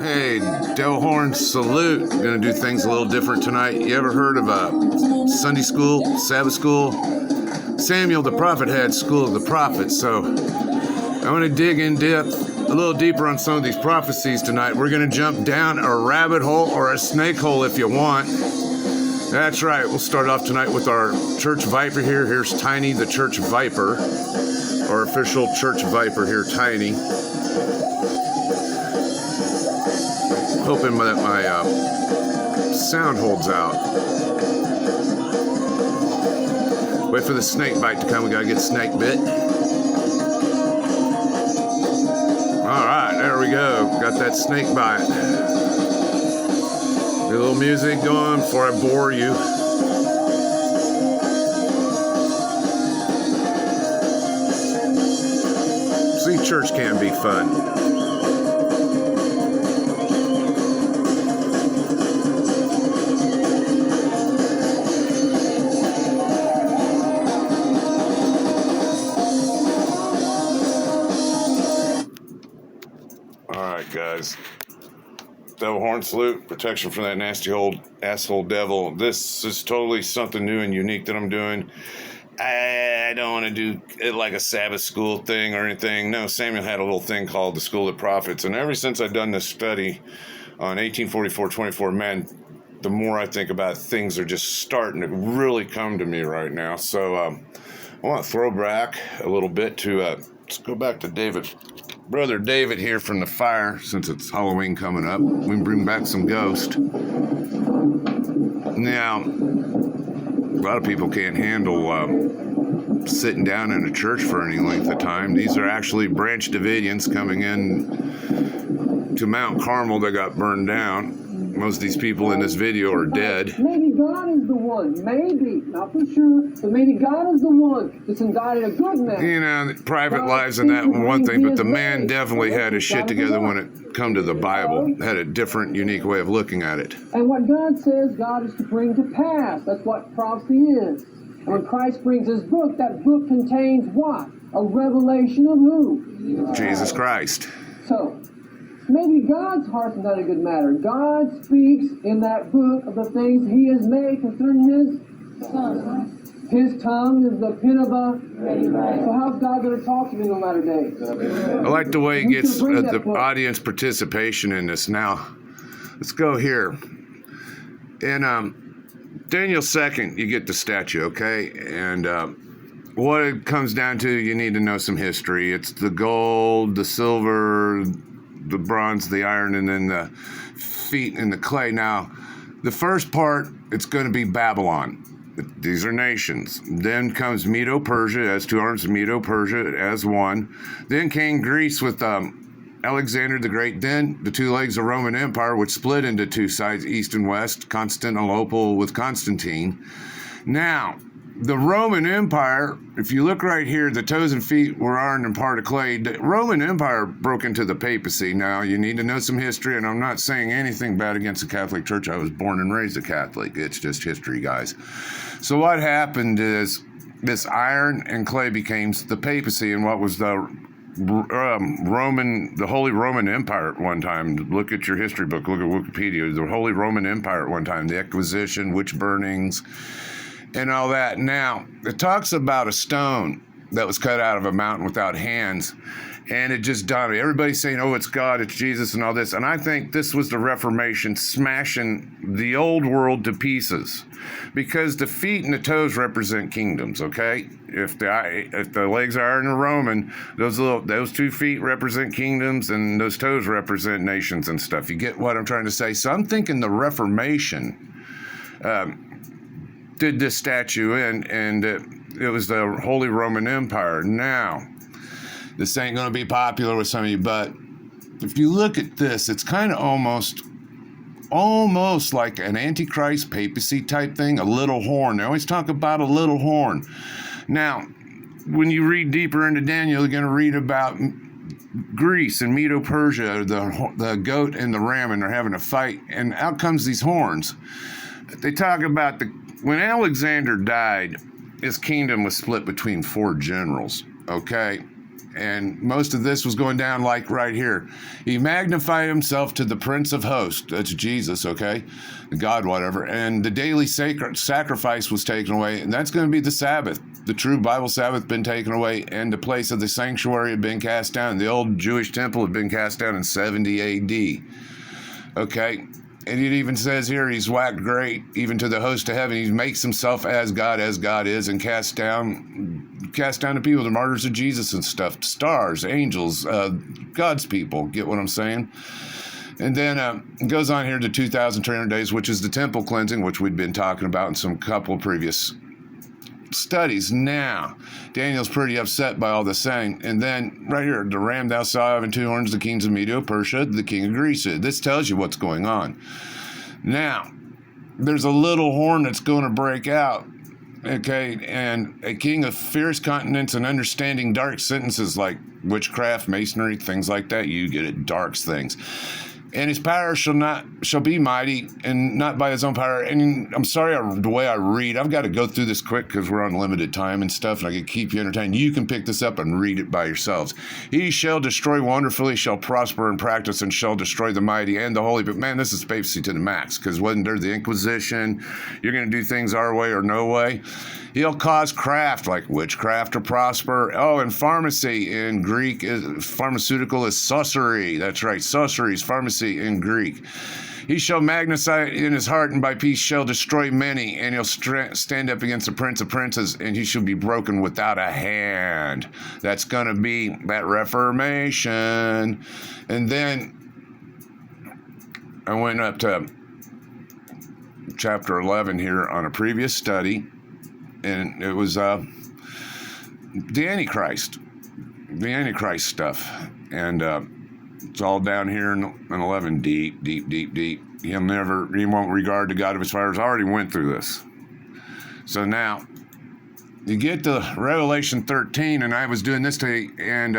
Hey, Del Horn salute. Gonna do things a little different tonight. You ever heard of Sunday school, Sabbath school? Samuel the prophet had school of the prophets, so I want to dig in depth, a little deeper on some of these prophecies tonight. We're gonna jump down a rabbit hole or a snake hole if you want. That's right, we'll start off tonight with our church viper here. Here's Tiny the church viper, our official church viper here, Tiny. Hoping that my sound holds out. Wait for the snake bite to come. We gotta get snake bit. All right, there we go. Got that snake bite. Get a little music going before I bore you. See, church can be fun. Guys, Devil Horn salute, protection from that nasty old asshole devil. This is totally something new and unique that I'm doing. I don't want to do it like a Sabbath school thing or anything. No, Samuel had a little thing called the School of the Prophets, and ever since I've done this study on 1844-24, man, the more I think about it, things are just starting to really come to me right now. So I want to throw back a little bit to let's go back to David. Brother David here from the fire, since it's Halloween coming up. We can bring back some ghosts. Now, a lot of people can't handle sitting down in a church for any length of time. These are actually Branch Davidians coming in to Mount Carmel that got burned down. Most of these people in this video are dead. Maybe God is the one. Maybe. Not for sure. But maybe God is the one that's indicted a good man. You know, private lives and that one thing, but the man definitely had his shit together when it come to the Bible. Had a different, unique way of looking at it. And what God says, God is to bring to pass. That's what prophecy is. And when Christ brings his book, that book contains what? A revelation of who? Jesus Christ. So, maybe God's heart's not a good matter. God speaks in that book of the things he has made concerning his Son. His tongue is the pen of a ready writer. So how's God going to talk to me no matter day? I like the way he gets the audience participation in this. Now, let's go here. In Daniel 2nd, you get the statue, okay? And what it comes down to, you need to know some history. It's the gold, the silver, the bronze, the iron, and then the feet and the clay. Now, the first part, it's going to be Babylon. These are nations. Then comes Medo-Persia as two arms, Medo-Persia as one. Then came Greece with Alexander the Great. Then the two legs of Roman Empire, which split into two sides, east and west, Constantinople with Constantine. Now, the Roman Empire, if you look right here, the toes and feet were iron and part of clay. The Roman Empire broke into the papacy. Now, you need to know some history, and I'm not saying anything bad against the Catholic Church. I was born and raised a Catholic. It's just history, guys. So what happened is this iron and clay became the papacy, and what was the Holy Roman Empire at one time. Look at your history book, look at Wikipedia. The Holy Roman Empire at one time, the Inquisition, witch burnings, and all that. Now, it talks about a stone that was cut out of a mountain without hands, and it just dawned on me. Everybody's saying, oh, it's God, it's Jesus, and all this. And I think this was the Reformation smashing the old world to pieces, because the feet and the toes represent kingdoms, okay? If the legs are iron and Roman, those 2 feet represent kingdoms, and those toes represent nations and stuff. You get what I'm trying to say? So I'm thinking the Reformation did this statue in, and it was the Holy Roman Empire. Now, this ain't going to be popular with some of you, but if you look at this, it's kind of almost like an Antichrist papacy type thing, a little horn. They always talk about a little horn. Now, when you read deeper into Daniel, you're going to read about Greece and Medo-Persia, the goat and the ram, and they're having a fight, and out comes these horns. They talk about when Alexander died, his kingdom was split between 4 generals, okay? And most of this was going down like right here. He magnified himself to the Prince of Hosts. That's Jesus, okay? God, whatever. And the daily sacrifice was taken away. And that's going to be the Sabbath. The true Bible Sabbath been taken away. And the place of the sanctuary had been cast down. The old Jewish temple had been cast down in 70 A.D. Okay? And it even says here, he's whacked great, even to the host of heaven. He makes himself as God is, and cast down the people, the martyrs of Jesus and stuff, stars, angels, God's people. Get what I'm saying? And then it goes on here to 2,300 days, which is the temple cleansing, which we'd been talking about in some couple previous studies. Now, Daniel's pretty upset by all this saying. And then right here, the ram thou saw having two horns, the kings of Media, Persia, the king of Greece. This tells you what's going on. Now, there's a little horn that's going to break out. Okay, and a king of fierce continents and understanding dark sentences like witchcraft, masonry, things like that. You get it, darks things. And his power shall be mighty, and not by his own power. And I'm sorry the way I read. I've got to go through this quick because we're on limited time and stuff, and I can keep you entertained. You can pick this up and read it by yourselves. He shall destroy wonderfully, shall prosper in practice, and shall destroy the mighty and the holy. But man, this is papacy to the max, because wasn't there the Inquisition? You're going to do things our way or no way. He'll cause craft, like witchcraft, to prosper. Oh, and pharmacy in Greek, pharmaceutical is sorcery. That's right, sorcery is pharmacy in Greek. He shall magnify in his heart, and by peace shall destroy many, and he'll stand up against the prince of princes, and he shall be broken without a hand. That's going to be that Reformation. And then I went up to chapter 11 here on a previous study, and it was the Antichrist stuff. And it's all down here in 11, deep. He won't regard the God of his fathers. I already went through this. So now, you get to Revelation 13, and I was doing this today, and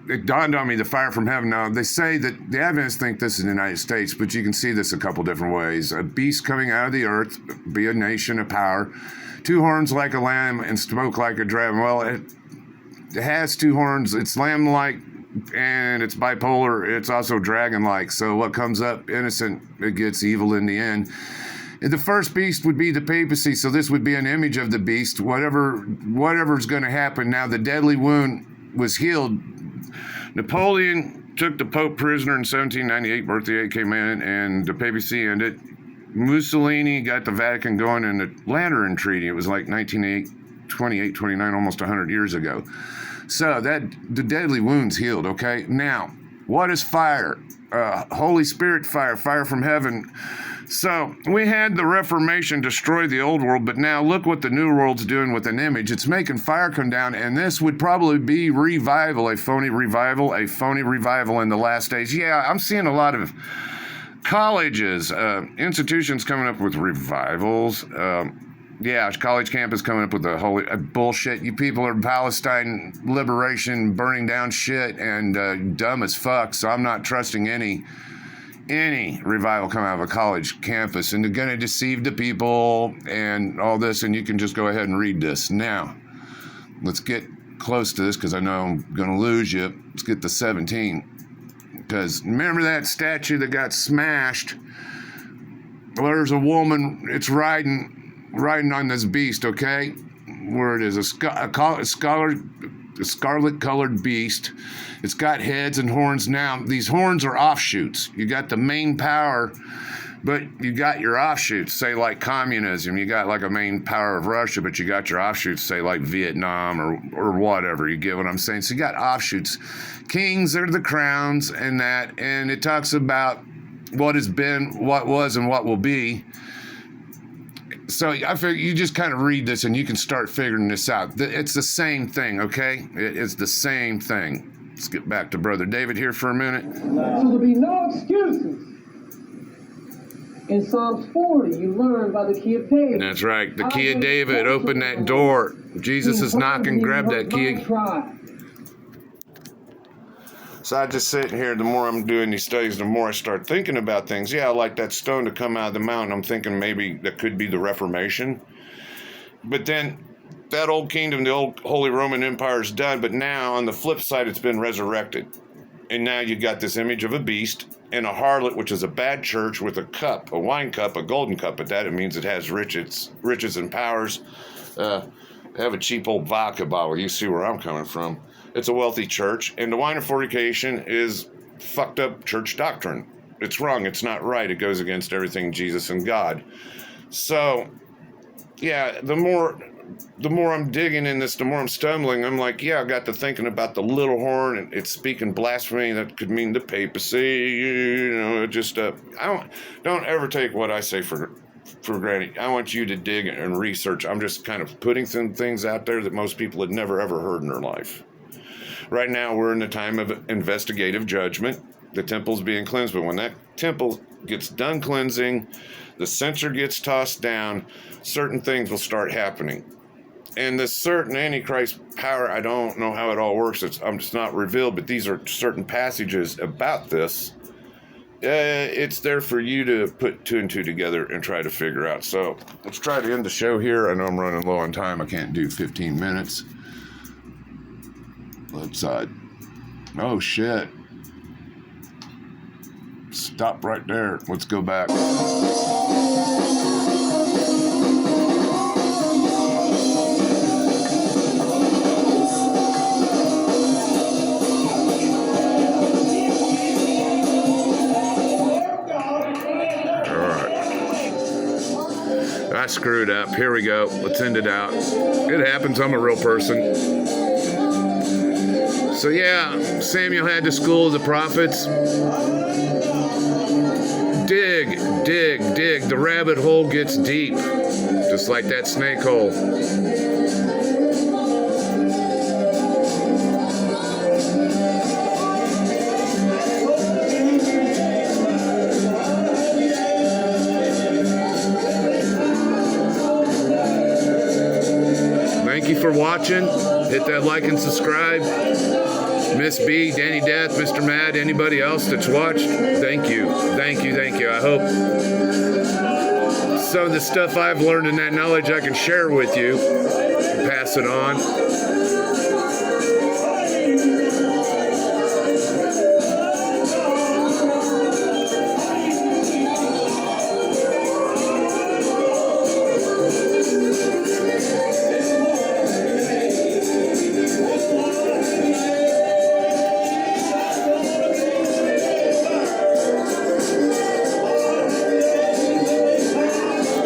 it dawned on me, the fire from heaven. Now, they say that the Adventists think this is the United States, but you can see this a couple different ways. A beast coming out of the earth, be a nation of power, two horns like a lamb and smoke like a dragon. Well, it has two horns. It's lamb-like, and it's bipolar. It's also dragon-like. So what comes up innocent, it gets evil in the end. And the first beast would be the papacy, so this would be an image of the beast. Whatever's going to happen. Now, the deadly wound was healed. Napoleon took the Pope prisoner in 1798. Berthier came in, and the papacy ended. Mussolini got the Vatican going in the Lateran Treaty. It was like 1928, 29, almost 100 years ago. So the deadly wound's healed, okay? Now, what is fire? Holy Spirit fire from heaven. So we had the Reformation destroy the old world, but now look what the new world's doing with an image. It's making fire come down, and this would probably be revival, a phony revival in the last days. Yeah, I'm seeing a lot of colleges, institutions coming up with revivals. College campus coming up with the holy bullshit. You people are Palestine liberation, burning down shit, and dumb as fuck, so I'm not trusting any revival come out of a college campus, and they're going to deceive the people and all this, and you can just go ahead and read this. Now, let's get close to this because I know I'm going to lose you. Let's get to 17. Because remember that statue that got smashed? Well, there's a woman, it's riding on this beast, okay? Where it is, a scarlet-colored beast. It's got heads and horns. Now, these horns are offshoots. You got the main power, but you got your offshoots, say like communism. You got like a main power of Russia, but you got your offshoots, say like Vietnam or whatever. You get what I'm saying? So you got offshoots. Kings are the crowns and that, and it talks about what has been, what was, and what will be. So I figure you just kind of read this and you can start figuring this out. It's the same thing, okay? It's the same thing. Let's get back to Brother David here for a minute. So there'll be no excuses. In Psalms 40, you learn by the key of David. That's right. The key of David. Open that door. Jesus is knocking. Grab that key. So I just sitting here, the more I'm doing these studies, the more I start thinking about things. Yeah, like that stone to come out of the mountain. I'm thinking maybe that could be the Reformation. But then that old kingdom, the old Holy Roman Empire is done, but now on the flip side, it's been resurrected. And now you got this image of a beast and a harlot, which is a bad church with a cup, a wine cup, a golden cup. But that it means it has riches and powers. Have a cheap old vodka bottle. You see where I'm coming from. It's a wealthy church, and the wine of fornication is fucked up church doctrine. It's wrong. It's not right. It goes against everything Jesus and God. So, yeah, the more I'm digging in this, the more I'm stumbling. I'm like, yeah, I got to thinking about the little horn, and it's speaking blasphemy. That could mean the papacy. Just don't ever take what I say for granted. I want you to dig and research. I'm just kind of putting some things out there that most people had never ever heard in their life. Right now, we're in the time of investigative judgment. The temple's being cleansed, but when that temple gets done cleansing, the censer gets tossed down, certain things will start happening. And this certain Antichrist power, I don't know how it all works. It's not revealed, but these are certain passages about this. It's there for you to put two and two together and try to figure out. So let's try to end the show here. I know I'm running low on time. I can't do 15 minutes. Let's, oh shit. Stop right there. Let's go back. I screwed up. Here we go. Let's end it out. It happens. I'm a real person. So yeah, Samuel had to school the prophets. Dig, dig, dig. The rabbit hole gets deep. Just like that snake hole. Thank you for watching. Hit that like and subscribe. Miss B, Danny Death, Mr. Mad, anybody else that's watched, thank you. Thank you, thank you. I hope some of the stuff I've learned and that knowledge I can share with you and pass it on.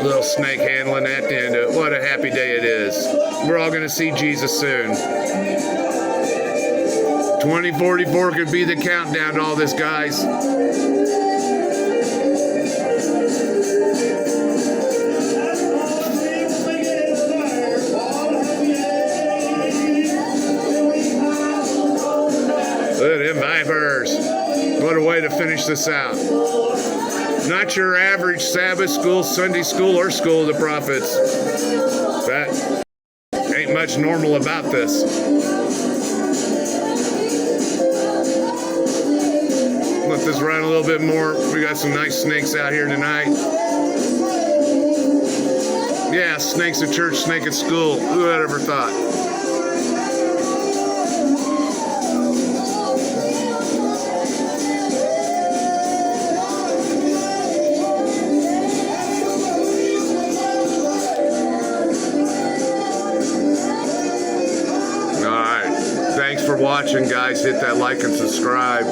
Little snake handling at the end of it. What a happy day it is. We're all going to see Jesus soon. 2044 could be the countdown to all this, guys. Look at them vipers. What a way to finish this out. Not your average Sabbath school, Sunday school, or school of the prophets. That ain't much normal about this. Let this run a little bit more. We got some nice snakes out here tonight. Yeah, snakes at church, snake at school. Who had ever thought? Thanks for watching, guys. Hit that like and subscribe.